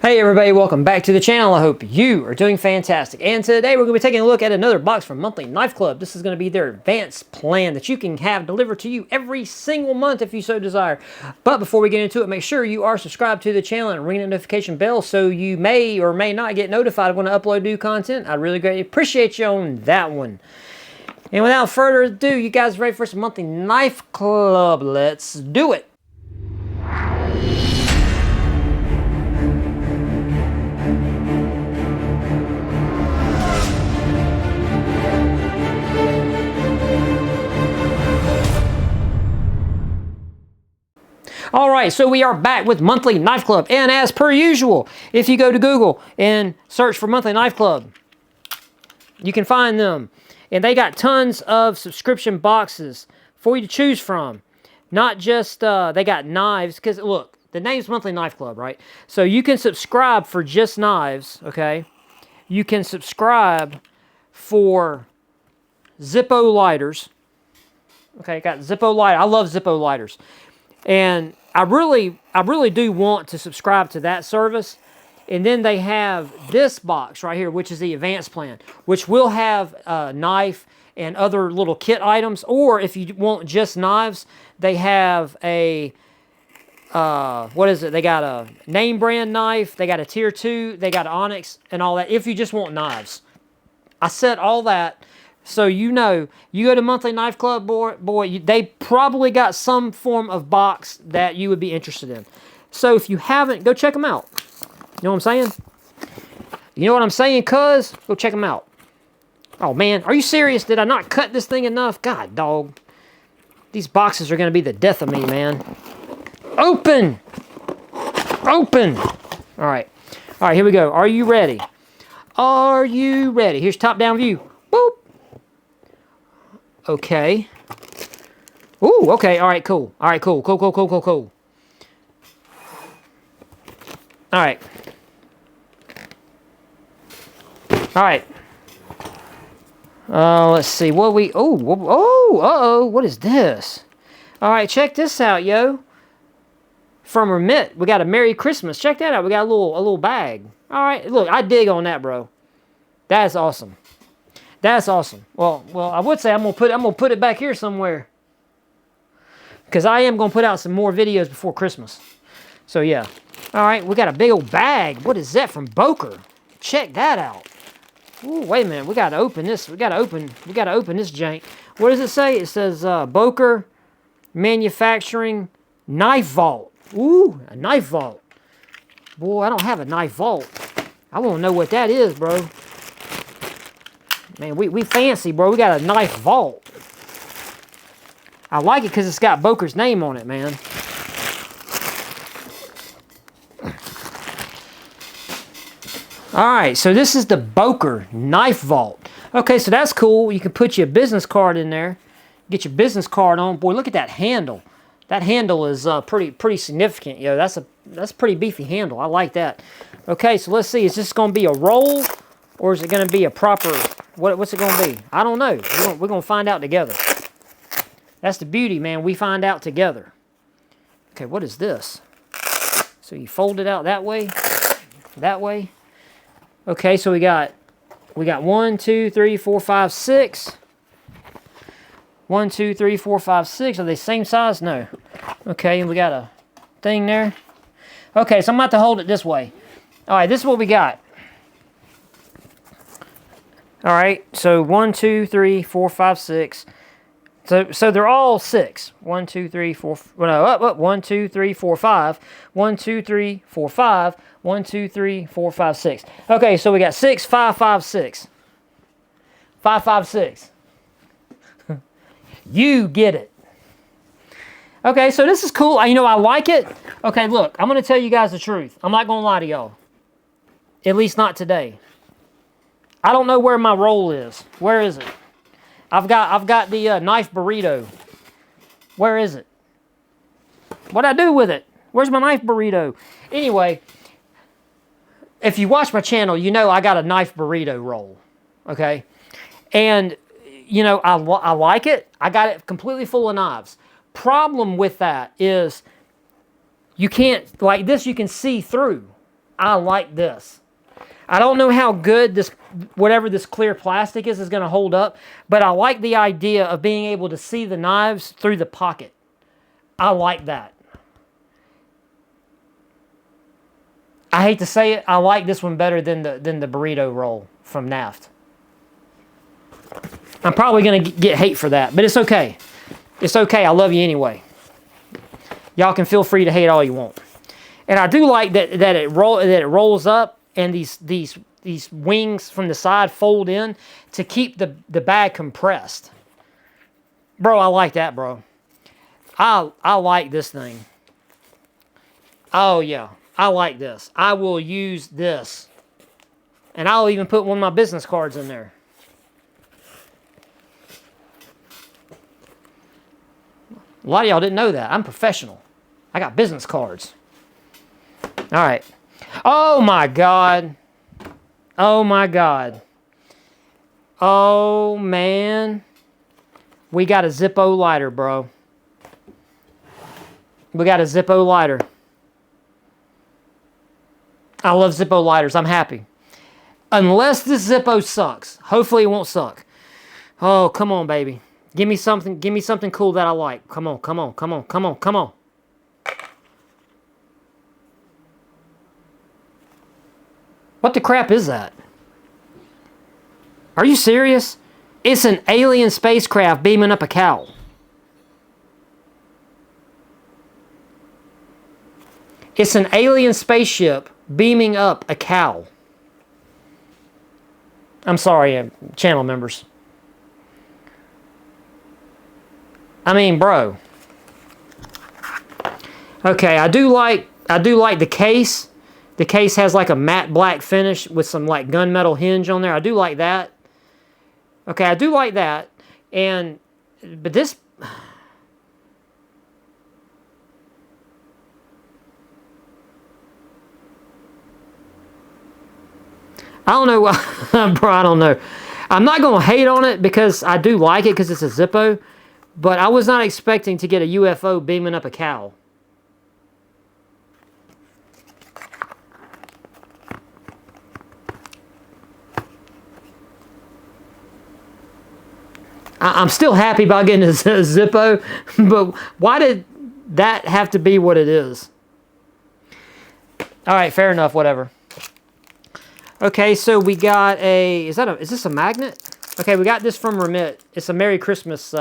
Hey everybody, welcome back to the channel. I hope you are doing fantastic. And today we're going to be taking a look at another box from Monthly Knife Club. This is going to be their advanced plan that you can have delivered to you every single month if you so desire. But before we get into it, make sure you are subscribed to the channel and ring the notification bell so you may or may not get notified when I upload new content. I really greatly appreciate you on that one. And without further ado, you guys ready for some Monthly Knife Club? Let's do it. Alright, so we are back with Monthly Knife Club, and as per usual, if you go to Google and search for Monthly Knife Club, you can find them. And they got tons of subscription boxes for you to choose from. Not just, they got knives, because look, the name's Monthly Knife Club, right? So you can subscribe for just knives, okay? You can subscribe for Zippo lighters. Okay, got Zippo lighter. I love Zippo lighters. And I really do want to subscribe to that service. And then they have this box right here, which is the advanced plan, which will have a knife and other little kit items. Or if you want just knives, they have a, what is it? They got a name brand knife, they got a tier 2, they got Onyx and all that, if you just want knives. I said all that. So you know, you go to Monthly Knife Club, they probably got some form of box that you would be interested in. So if you haven't, go check them out. You know what I'm saying? You know what I'm saying, cuz? Go check them out. Oh man, are you serious? Did I not cut this thing enough? God, dog. These boxes are going to be the death of me, man. Open! Open! Alright. Alright, here we go. Are you ready? Are you ready? Here's top-down view. Boop! Okay. Ooh, okay. All right, cool. All right, cool. Cool. All right. All right. Let's see. What we... uh-oh. What is this? All right, check this out, yo. From Remit, we got a Merry Christmas. Check that out. We got a little bag. All right, look, I dig on that, bro. That's awesome. That's awesome. Well, I would say I'm gonna put it back here somewhere, because I am gonna put out some more videos before Christmas. So yeah. All right, we got a big old bag. What is that from Boker? Check that out. Ooh, wait a minute. We gotta open this. We gotta open this jank. What does it say? It says Boker Manufacturing Knife Vault. Ooh, a knife vault. Boy, I don't have a knife vault. I want to know what that is, bro. Man, we fancy, bro. We got a knife vault. I like it because it's got Boker's name on it, man. Alright, so this is the Boker Knife Vault. Okay, so that's cool. You can put your business card in there. Get your business card on. Boy, look at that handle. That handle is pretty significant. Yo, that's a pretty beefy handle. I like that. Okay, so let's see. Is this going to be a roll? Or is it going to be a proper... What's it going to be? I don't know. We're going to find out together. That's the beauty, man. We find out together. Okay, what is this? So you fold it out that way. That way. Okay, so we got 1, 2, 3, 4, 5, 6. 1, 2, 3, 4, 5, 6. Are they same size? No. Okay, and we got a thing there. Okay, so I'm about to hold it this way. All right, this is what we got. All right, so 1, 2, 3, 4, 5, 6. So they're all 6. 1, 2, 3, 4. Well, no, 1, 2, 3, 4, 5. 1, 2, 3, 4, 5. 1, 2, 3, 4, 5, 6. Okay, so we got 6, 5, 5, 6. 5, 5, 6. You get it. Okay, so this is cool. You know, I like it. Okay, look, I'm going to tell you guys the truth. I'm not going to lie to y'all. At least not today. I don't know where my roll is. Where is it? I've got the knife burrito. Where is it? What'd I do with it? Where's my knife burrito? Anyway, if you watch my channel, you know I got a knife burrito roll. Okay? And, you know, I like it. I got it completely full of knives. Problem with that is you can't, like this, you can see through. I like this. I don't know how good this, whatever this clear plastic is going to hold up, but I like the idea of being able to see the knives through the pocket. I like that. I hate to say it, I like this one better than the burrito roll from Naft. I'm probably going to get hate for that, but it's okay. It's okay. I love you anyway. Y'all can feel free to hate all you want. And I do like that it rolls up and these wings from the side fold in to keep the bag compressed. Bro, I like that, bro. I like this thing. Oh yeah. I like this. I will use this. And I'll even put one of my business cards in there. A lot of y'all didn't know that. I'm professional. I got business cards. All right. Oh my God. Oh my God. Oh man. We got a Zippo lighter, bro. We got a Zippo lighter. I love Zippo lighters. I'm happy. Unless this Zippo sucks. Hopefully it won't suck. Oh, come on, baby. Give me something cool that I like. Come on, come on, come on, come on, come on. What the crap is that? Are you serious? It's an alien spacecraft beaming up a cow. It's an alien spaceship beaming up a cow. I'm sorry, channel members. I mean, bro. Okay, I do like the case. The case has like a matte black finish with some like gunmetal hinge on there. I do like that. Okay, I do like that. But this, I don't know, bro, I don't know. I'm not going to hate on it because I do like it because it's a Zippo, but I was not expecting to get a UFO beaming up a cow. I'm still happy about getting a Zippo, but why did that have to be what it is? All right, fair enough, whatever. Okay, so we got is this a magnet? Okay, we got this from Remit. It's a Merry Christmas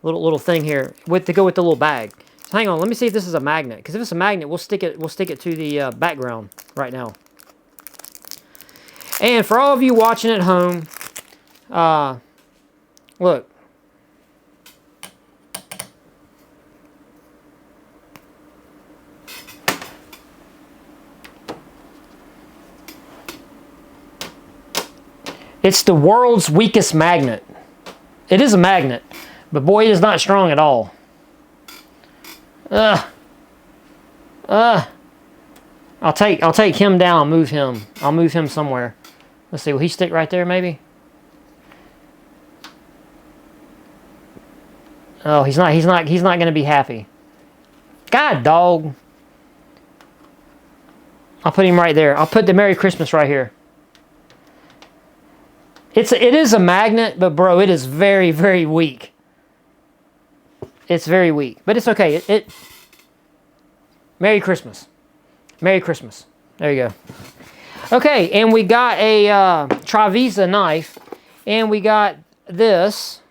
little thing here to go with the little bag. So hang on, let me see if this is a magnet. Because if it's a magnet, we'll stick it to the background right now. And for all of you watching at home, look. It's the world's weakest magnet. It is a magnet, but boy, it is not strong at all. I'll take him down, I'll move him. I'll move him somewhere. Let's see, will he stick right there maybe? Oh, he's not going to be happy. God, dog. I'll put him right there. I'll put the Merry Christmas right here. It is a magnet, but bro, it is very, very weak. It's very weak, but it's okay. Merry Christmas. Merry Christmas. There you go. Okay, and we got a Travisa knife, and we got this.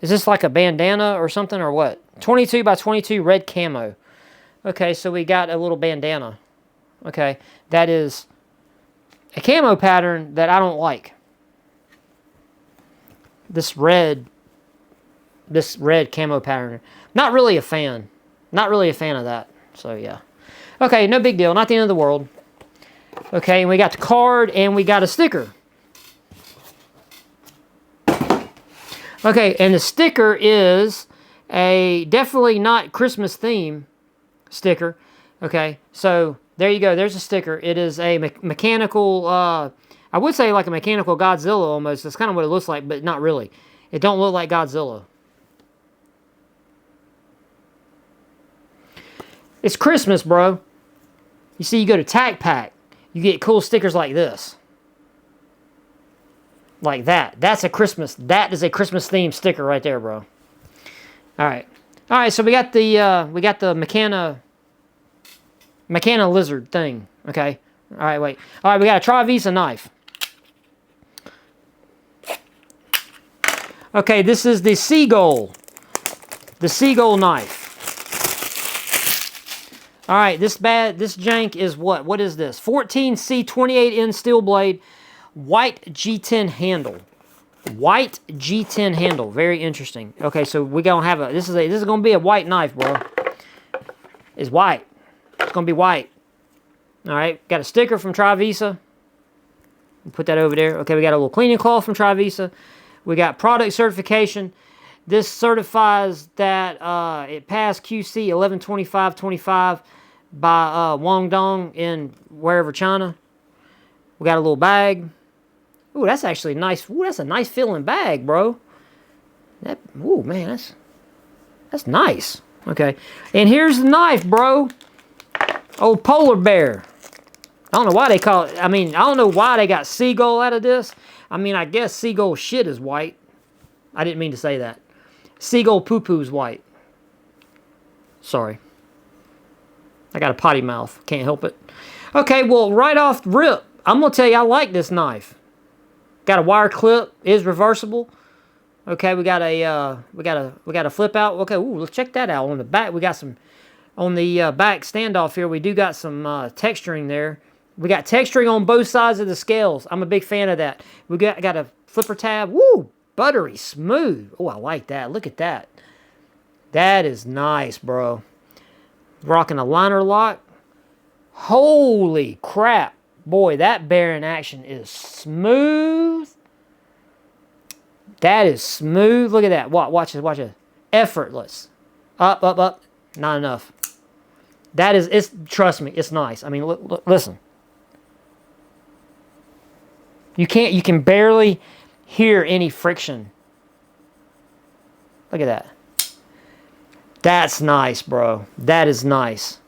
Is this like a bandana or something or what? 22 by 22 red camo. Okay, so we got a little bandana. Okay, that is a camo pattern that I don't like. This red camo pattern. Not really a fan. Not really a fan of that. So yeah. Okay, no big deal. Not the end of the world. Okay, and we got the card and we got a sticker. Okay, and the sticker is a definitely not Christmas theme sticker. Okay, so there you go. There's a sticker. It is a mechanical, I would say like a mechanical Godzilla almost. That's kind of what it looks like, but not really. It don't look like Godzilla. It's Christmas, bro. You see, you go to Tac Pack, you get cool stickers like this. Like that. That is a Christmas themed sticker right there, bro. All right. All right, so we got the Mechana lizard thing, okay? All right, wait. All right, we got a Trivisa knife. Okay, this is the Seagull. The Seagull knife. All right, this jank is what? What is this? 14C 28N steel blade, white G10 handle. White G10 handle. Very interesting. Okay, so we're gonna have this is gonna be a white knife, bro. It's white. It's gonna be white. All right, got a sticker from Trivisa. Put that over there. Okay, we got a little cleaning cloth from Trivisa. We got product certification. This certifies that it passed QC 112525 by Wang Dong in wherever China. We got a little bag. Ooh, that's actually nice. Ooh, that's a nice feeling bag, bro. Ooh, man, that's nice. Okay, and here's the knife, bro. Old polar bear. I don't know why they call it. I mean, I don't know why they got seagull out of this. I mean, I guess seagull shit is white. I didn't mean to say that. Seagull poo-poo is white. Sorry. I got a potty mouth. Can't help it. Okay, well, right off the rip, I'm gonna tell you I like this knife. Got a wire clip. Is reversible. Okay, we got a flip out. Okay, ooh, let's check that out. On the back, we got some. On the back standoff here, we do got some texturing there. We got texturing on both sides of the scales. I'm a big fan of that. We got a flipper tab. Woo! Buttery smooth. Oh, I like that. Look at that. That is nice, bro. Rocking a liner lock. Holy crap. Boy, that bearing action is smooth. That is smooth. Look at that. Watch it. Watch it. Effortless. Up, up, up. Not enough. That is, trust me, it's nice. I mean, look, listen. You can barely hear any friction. Look at that. That's nice, bro. That is nice.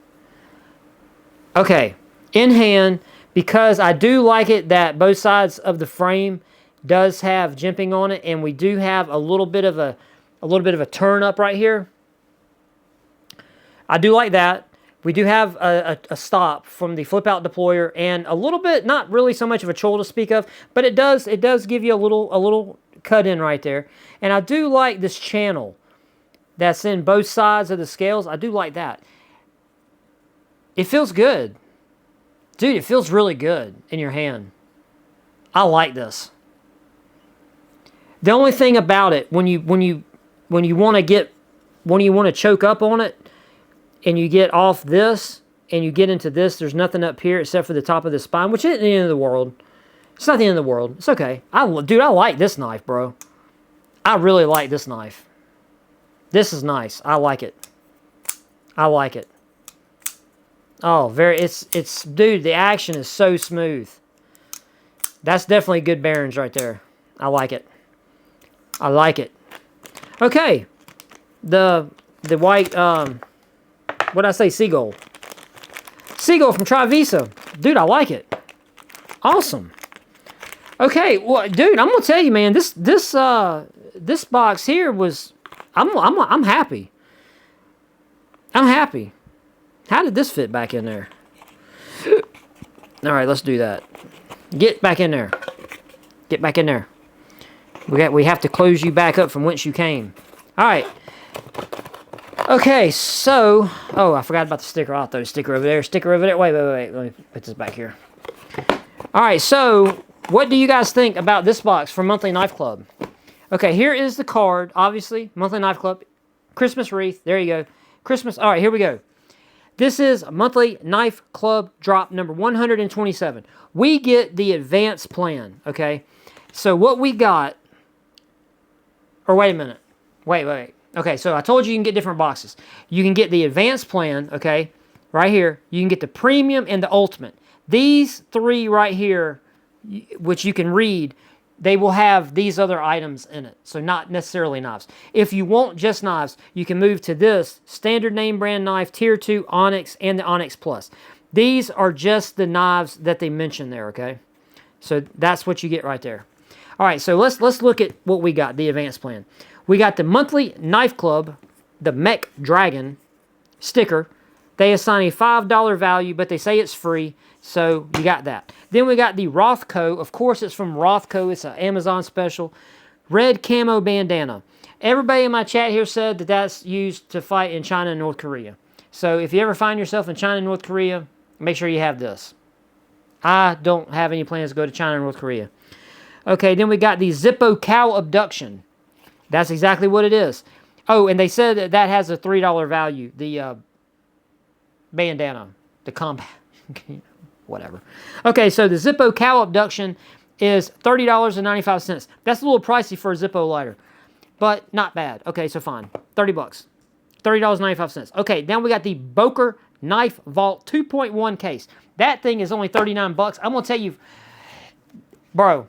Okay, in hand, because I do like it that both sides of the frame does have jimping on it, and we do have a little bit of a turn up right here. I do like that. We do have a stop from the flip out deployer and a little bit, not really so much of a choil to speak of, but it does give you a little cut in right there. And I do like this channel that's in both sides of the scales. I do like that. It feels good. Dude, it feels really good in your hand. I like this. The only thing about it, when you want to choke up on it, and you get off this, and you get into this, there's nothing up here except for the top of the spine, which isn't the end of the world. It's not the end of the world. It's okay. Dude, I like this knife, bro. I really like this knife. This is nice. I like it. I like it. Oh, dude, the action is so smooth. That's definitely good bearings right there. I like it. I like it. Okay. The white, what did I say? Seagull. Seagull from Trivisa. Dude, I like it. Awesome. Okay, well, dude, I'm gonna tell you, man, this box here was, I'm happy. I'm happy. How did this fit back in there? All right, let's do that. Get back in there. Get back in there. We have to close you back up from whence you came. All right. Okay, so, oh, I forgot about the sticker. I'll throw the sticker over there. Sticker over there. Wait. Let me put this back here. All right, so what do you guys think about this box from Monthly Knife Club? Okay, here is the card, obviously. Monthly Knife Club. Christmas wreath. There you go. Christmas. All right, here we go. This is Monthly Knife Club drop number 127. We get the advanced plan, okay? So what we got, or wait a minute. Wait. Okay, so I told you can get different boxes. You can get the advanced plan, okay, right here. You can get the premium and the ultimate. These three right here, which you can read, they will have these other items in it. So not necessarily knives. If you want just knives, you can move to this standard name brand knife, Tier 2 Onyx, and the Onyx Plus. These are just the knives that they mentioned there, okay? So that's what you get right there. All right, so let's look at what we got, the advanced plan. We got the monthly knife club, the Mech Dragon sticker. They assign a $5 value, but they say it's free, so you got that. Then we got the Rothko. Of course, it's from Rothko. It's an Amazon special. Red camo bandana. Everybody in my chat here said that that's used to fight in China and North Korea. So if you ever find yourself in China and North Korea, make sure you have this. I don't have any plans to go to China and North Korea. Okay, then we got the Zippo cow abduction. That's exactly what it is. Oh, and they said that that has a $3 value. The bandana, the combat, whatever. Okay, so the Zippo cow abduction is $30.95. That's a little pricey for a Zippo lighter, but not bad. Okay, so fine. 30 bucks. $30.95. Okay, now we got the Boker Knife Vault 2.1 case. That thing is only 39 bucks. I'm going to tell you, bro,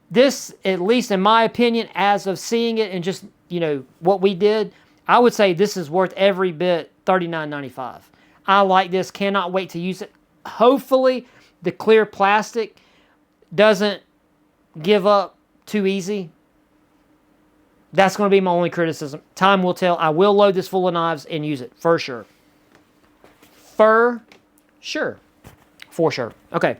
this, at least in my opinion, as of seeing it and just, you know, what we did, I would say this is worth every bit $39.95. I like this. Cannot wait to use it. Hopefully, the clear plastic doesn't give up too easy. That's going to be my only criticism. Time will tell. I will load this full of knives and use it for sure. For sure. For sure. Okay.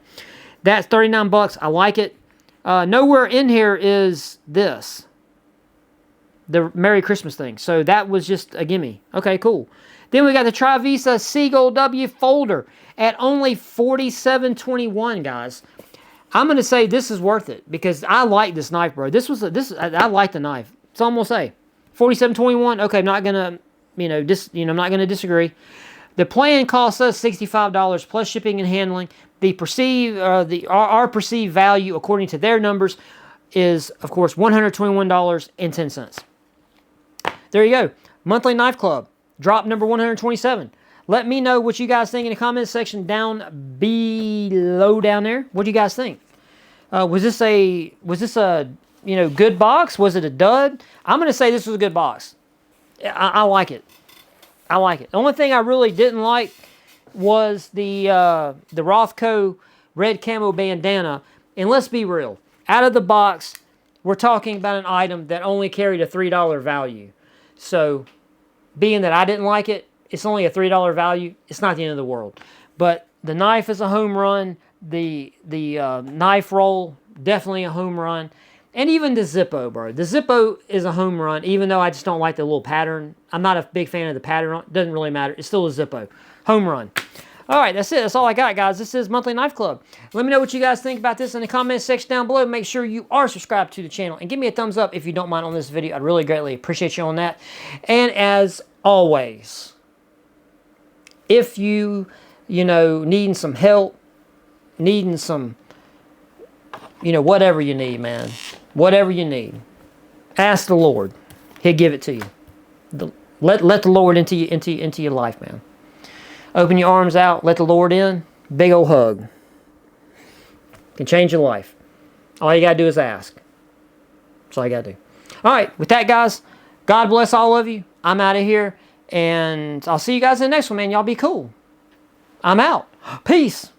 That's 39 bucks. I like it. Nowhere in here is this. The Merry Christmas thing. So that was just a gimme. Okay, cool. Then we got the Trivisa Seagull W folder at only $47.21, guys. I'm going to say this is worth it because I like this knife, bro. I like the knife. So I'm going to say $47.21. Okay, I'm not going to, I'm not going to disagree. The plan costs us $65 plus shipping and handling. Our perceived value, according to their numbers, is of course $121.10. There you go. Monthly Knife Club, drop number 127. Let me know what you guys think in the comments section down below down there. What do you guys think? Was this a good box? Was it a dud? I'm going to say this was a good box. I like it. I like it. The only thing I really didn't like was the Rothko red camo bandana. And let's be real. Out of the box, we're talking about an item that only carried a $3 value. So, being that I didn't like it, it's only a $3 value. It's not the end of the world. But the knife is a home run. The knife roll, definitely a home run. And even the Zippo, bro. The Zippo is a home run, even though I just don't like the little pattern. I'm not a big fan of the pattern. It doesn't really matter. It's still a Zippo. Home run. All right, that's it. That's all I got, guys. This is Monthly Knife Club. Let me know what you guys think about this in the comments section down below. Make sure you are subscribed to the channel. And give me a thumbs up if you don't mind on this video. I'd really greatly appreciate you on that. And as always, if you, needing some help, needing some, whatever you need, man. Whatever you need. Ask the Lord. He'll give it to you. Let the Lord into your life, man. Open your arms out. Let the Lord in. Big old hug. Can change your life. All you got to do is ask. That's all you got to do. All right. With that, guys, God bless all of you. I'm out of here. And I'll see you guys in the next one, man. Y'all be cool. I'm out. Peace.